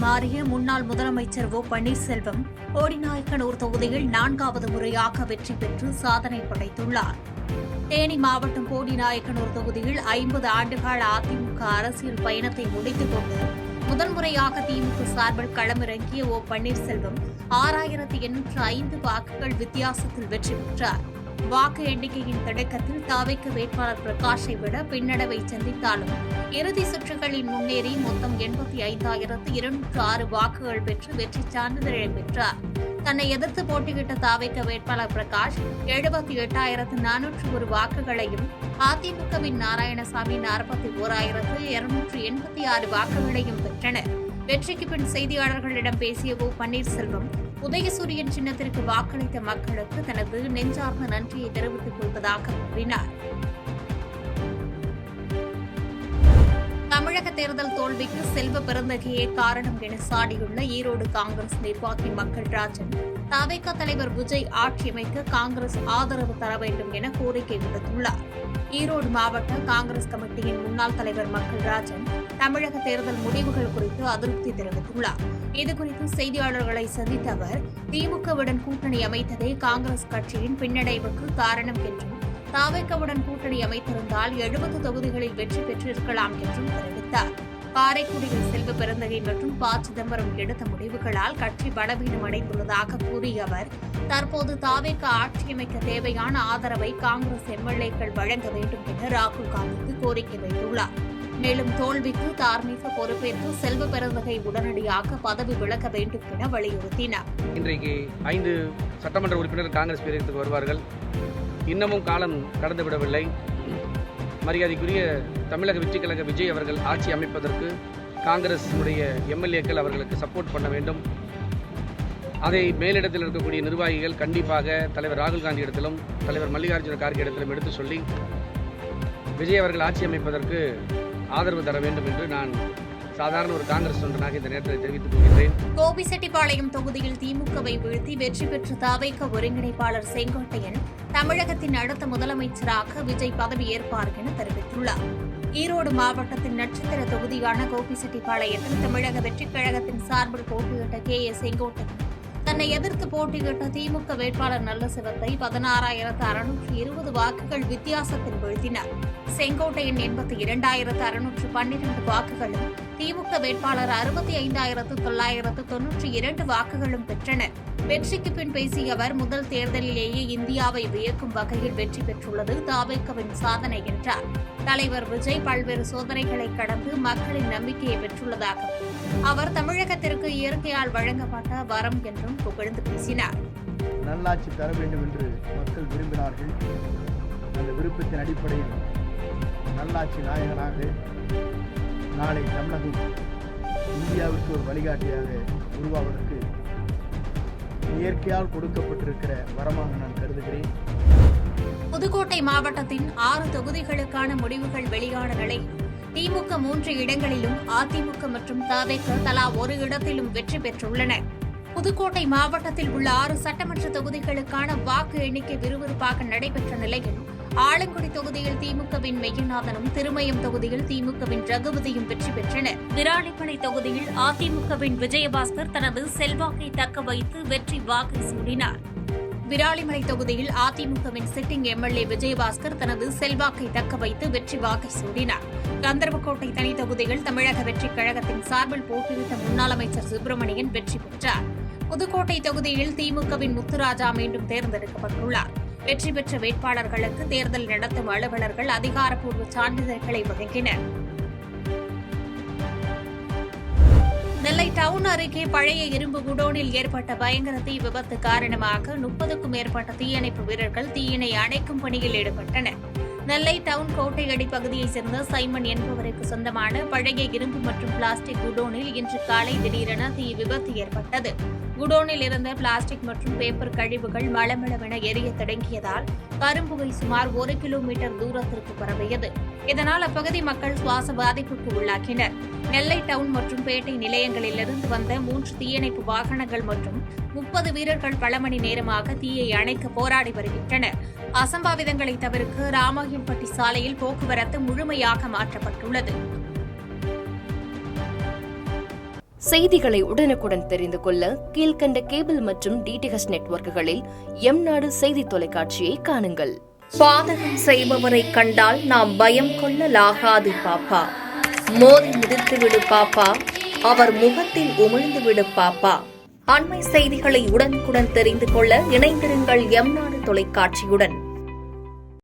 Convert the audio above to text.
மாறிய முன்னாள் முதலமைச்சர் ஓ பன்னீர்செல்வம் போடிநாயக்கனூர் தொகுதியில் 4வது முறையாக வெற்றி பெற்று சாதனை படைத்துள்ளார். தேனி மாவட்டம் போடிநாயக்கனூர் தொகுதியில் 50 ஆண்டுகால அதிமுக அரசியல் பயணத்தை முடித்துக் கொண்டு முதன்முறையாக திமுக சார்பில் களமிறங்கிய ஓ பன்னீர்செல்வம் 6805 வாக்குகள் வித்தியாசத்தில் வெற்றி பெற்றார். வாக்கு எண்ணிக்கையின் தொடக்கத்தில் தவிக வேட்பாளர் பிரகாஷை விட பின்னடைவை சந்தித்தாலும் இறுதி சுற்றுகளில் முன்னேறி மொத்தம் 85,206 வாக்குகள் பெற்று வெற்றி சான்றிதழை பெற்றார். தன்னை எதிர்த்து போட்டியிட்ட தவிக வேட்பாளர் பிரகாஷ் 78,401 வாக்குகளையும், அதிமுகவின் நாராயணசாமி 41,286 வாக்குகளையும் பெற்றனர். வெற்றிக்கு பின் செய்தியாளர்களிடம் பேசிய ஓ பன்னீர்செல்வம், உதயசூரியன் சின்னத்திற்கு வாக்களித்த மக்களுக்கு தனது நெஞ்சார்ந்த நன்றியை தெரிவித்துக் கொள்வதாக கூறினார். தமிழக தேர்தல் தோல்விக்கு செல்வ பெருந்தகையே காரணம் என சாடியுள்ள ஈரோடு காங்கிரஸ் நிர்வாகி மக்கள் ராஜன், தவிக தலைவர் விஜய் ஆட்சியமைக்க காங்கிரஸ் ஆதரவு தர வேண்டும் என கோரிக்கை விடுத்துள்ளார். ஈரோடு மாவட்ட காங்கிரஸ் கமிட்டியின் முன்னாள் தலைவர் மக்கள் ராஜன் தமிழக தேர்தல் முடிவுகள் குறித்து அதிருப்தி தெரிவித்துள்ளார். இதுகுறித்து செய்தியாளர்களை சந்தித்த அவர், திமுகவுடன் கூட்டணி அமைத்ததே காங்கிரஸ் கட்சியின் பின்னடைவுக்கு காரணம் என்றும், தவிகவுடன் கூட்டணி அமைத்திருந்தால் 70 தொகுதிகளில் வெற்றி பெற்றிருக்கலாம் என்றும் தெரிவித்தார். காரைக்குடியில் செல்வ பெருந்தகை மற்றும் ப. சிதம்பரம் எடுத்த முடிவுகளால் கட்சி பலவீனம் அடைந்துள்ளதாக கூறிய அவர், தற்போது தவிக ஆட்சியமைக்க தேவையான ஆதரவை காங்கிரஸ் எம்எல்ஏக்கள் வழங்க வேண்டும் என ராகுல் காந்திக்கு கோரிக்கை வைத்துள்ளார். மேலும் தோல்விக்கு தார்மீக பொறுப்பேற்று செல்வ பெருந்தகை உடனடியாக பதவி விலக வேண்டும் என வலியுறுத்தினார். இன்றைக்கு 5 சட்டமன்ற உறுப்பினர் காங்கிரஸ் பேரியத்துக்கு வருவார்கள். இன்னமும் காலம் கடந்துவிடவில்லை. மரியாதைக்குரிய தமிழக வெற்றிக் கழக விஜய் அவர்கள் ஆட்சி அமைப்பதற்கு காங்கிரஸுடைய எம்எல்ஏக்கள் அவர்களுக்கு சப்போர்ட் பண்ண வேண்டும். அதை மேலிடத்தில் இருக்கக்கூடிய நிர்வாகிகள் கண்டிப்பாக தலைவர் ராகுல் காந்தி இடத்திலும் தலைவர் மல்லிகார்ஜுன கார்கே இடத்திலும் எடுத்து சொல்லி விஜய் அவர்கள் ஆட்சி அமைப்பதற்கு ஆதரவு தர வேண்டும் என்று நான் சாதாரண ஒரு காங்கிரஸ் தொண்டனாக இந்த நேரத்தில் தெரிவித்துக் கொள்கிறேன். கோபிசெட்டிப்பாளையம் தொகுதியில் திமுகவை வீழ்த்தி வெற்றி பெற்ற தவிக ஒருங்கிணைப்பாளர் செங்கோட்டையன் தமிழகத்தின் அடுத்த முதலமைச்சராக விஜய் பதவியேற்பார் என தெரிவித்துள்ளார். ஈரோடு மாவட்டத்தின் நட்சத்திர தொகுதியான கோபிசெட்டிப்பாளையத்தில் தமிழக வெற்றிக் கழகத்தின் சார்பில் போட்டியிட்ட கே.ஏ. செங்கோட்டையன் தன்னை எதிர்த்து போட்டியிட்ட திமுக வேட்பாளர் நல்லசிவத்தை 16,620 வாக்குகள் வித்தியாசத்தில் வீழ்த்தினார். செங்கோட்டையன் 82,612 வாக்குகளும், திமுக வேட்பாளர் 65,992 வாக்குகளும் பெற்றனர். வெற்றிக்கு பின் பேசிய அவர், முதல் தேர்தலிலேயே இந்தியாவை வியக்கும் வகையில் வெற்றி பெற்றுள்ளது தவிகவின் சாதனை என்றார். தலைவர் விஜய் பல்வேறு சோதனைகளை கடந்து மக்களின் நம்பிக்கையை பெற்றுள்ளதாகவும், அவர் தமிழகத்திற்கு இயற்கையால் வழங்கப்பட்ட வரம் என்றும் புகழ்ந்து பேசினார். நல்லாட்சி தர வேண்டும் என்று மக்கள் விரும்பினார்கள். அந்த விருப்பத்தின் அடிப்படையில் நல்லாட்சி நாயகனாக நாளை தமிழகம் இந்தியாவிற்கு ஒரு வழிகாட்டியாக உருவாவதற்கு இயற்கையால் கொடுக்கப்பட்டிருக்கிற வரமாக நான் கருதுகிறேன். புதுக்கோட்டை மாவட்டத்தின் 6 தொகுதிகளுக்கான முடிவுகள் வெளியான நிலையில் திமுக 3 இடங்களிலும், அதிமுக மற்றும் தவிக தலா ஒரு இடத்திலும் வெற்றி பெற்றுள்ளன. புதுக்கோட்டை மாவட்டத்தில் உள்ள 6 சட்டமன்ற தொகுதிகளுக்கான வாக்கு எண்ணிக்கை விறுவிறுப்பாக நடைபெற்ற நிலையில் ஆலங்குடி தொகுதியில் திமுகவின் மெய்யநாதனும், திருமயம் தொகுதியில் திமுகவின் ரகுபதியும் வெற்றி பெற்றனர். விராலிமலை தொகுதியில் அதிமுகவின் விஜயபாஸ்கர் தனது செல்வாக்கை தக்க வைத்து வெற்றி வாகை சூடினார். விராலிமலை தொகுதியில் அதிமுகவின் சிட்டிங் எம்எல்ஏ விஜயபாஸ்கர் தனது செல்வாக்கை தக்க வைத்து வெற்றி வாகை சூடினார். கந்தர்வக்கோட்டை தனி தொகுதியில் தமிழக வெற்றிக் கழகத்தின் சார்பில் போட்டியிட்ட முன்னாள் அமைச்சர் சுப்பிரமணியன் வெற்றி பெற்றார். புதுக்கோட்டை தொகுதியில் திமுகவின் முத்துராஜா மீண்டும் தேர்ந்தெடுக்கப்பட்டுள்ளார். வெற்றி பெற்ற வேட்பாளர்களுக்கு தேர்தல் நடத்தும் அலுவலர்கள் அதிகாரப்பூர்வ சான்றிதழ்களை வழங்கினர். நெல்லை டவுன் அருகே பழைய இரும்பு குடோனில் ஏற்பட்ட பயங்கர தீ விபத்து காரணமாக 30க்கும் மேற்பட்ட தீயணைப்பு வீரர்கள் தீயினை அணைக்கும் பணியில் ஈடுபட்டனர். நெல்லை டவுன் கோட்டையடி பகுதியைச் சேர்ந்த சைமன் என்பவருக்கு சொந்தமான பழைய இரும்பு மற்றும் பிளாஸ்டிக் குடோனில் இன்று காலை திடீரென தீ விபத்து ஏற்பட்டது. குடோனில் இருந்த பிளாஸ்டிக் மற்றும் பேப்பர் கழிவுகள் மளமளவென எரிய தொடங்கியதால் கரும்புகை சுமார் 1 கிலோமீட்டர் தூரத்திற்கு பரவியது. இதனால் அப்பகுதி மக்கள் சுவாச பாதிப்புக்கு உள்ளாக்கினர். நெல்லை டவுன் மற்றும் பேட்டை நிலையங்களிலிருந்து வந்த 3 தீயணைப்பு வாகனங்கள் மற்றும் 30 வீரர்கள் பல மணி நேரமாக தீயை அணைக்க போராடி வருகின்றனர். அசம்பாவிதங்களை தவிர்க்க ராமாயம்பட்டி சாலையில் போக்குவரத்து முழுமையாக மாற்றப்பட்டுள்ளது. செய்திகளை உடனுக்குடன் தெரிந்து கொள்ள கீழ்க்கண்ட கேபிள் மற்றும் டிடிஎச் நெட்வொர்க்குகளில் எம்நாடு செய்தி தொலைக்காட்சியை காணுங்கள். பாதகம் செய்பவரை கண்டால் நாம் பயம் கொள்ளலாகாது பாப்பா. மோதி மிதித்துவிடு பாப்பா, அவர் முகத்தில் உமிழ்ந்துவிடு பாப்பா. அண்மை செய்திகளை உடனுக்குடன் தெரிந்து கொள்ள இணைந்திருங்கள் எம்நாடு தொலைக்காட்சியுடன்.